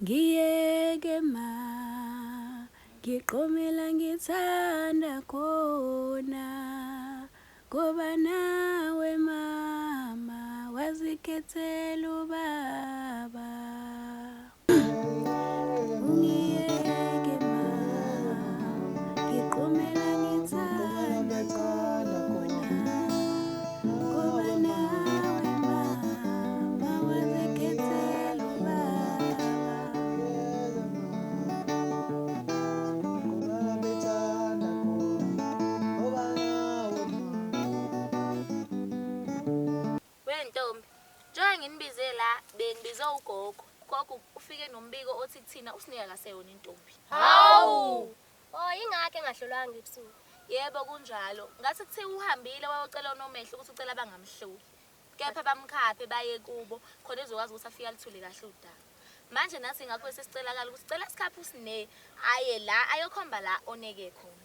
ngiyeke ma ngiqomela ngithanda khona ngoba nawe mama wazikhethela ubaba ungiyeke ma ngiqomela ngithanda khona ngoba nawe mama wazikhethela ubaba. Wentombi, njengoba nginibize la bengibize ugogo. Ugogo ufike nombiko othi kuthina usinika kaseyona intombi. Hawu! Oh, ingakho engahlolwanga ebusuku. Yebo kunjalo. Ngathi kuthiwa uhambile wayocela uNomehlo ukuthi ucela bangamhloli. Kepha bamkhaphe baye kubo khona ezokwazi ukuthi afike alithule kahle udaba. Manje nathi ngakho sesicela kala ukuthi sicela sikhaphe usine aye la ayokhomba la oneke khona.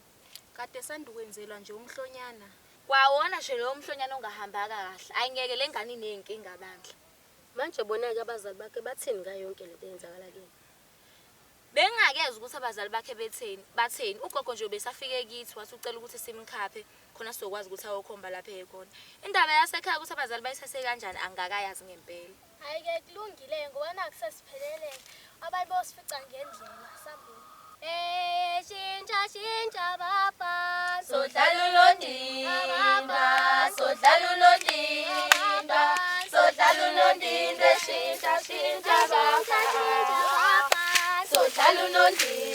Kade sandukwenzelwa nje umhlonyana. Kwawona nje lo mhlonyana ongahambaka kahle. Ayingeke lengane inenkinga bandla. Manje bona-ke abazali bakhe bathini ngayo yonke lento eyenzakala kini? Bengingakeza ukuthi abazali bakhe batheni. Ugogo nje ubesafike kithi wathi ucela ukuthi simkhaphe khona sizokwazi ukuthi ayokhomba lapha ekhona. Indaba yasekhaya ukuthi abazali bayisase kanjani angakayazi ngempela. Hayi-ke kulungile ngoba nakusesiphelele abayibosifica ngendlela sambuni. Shintsha shintsha baba Sodlala unondindwa, sodlala unondindwa, sodlala unondindwa, shintsha shintsha baba. Sodlala unondindwa.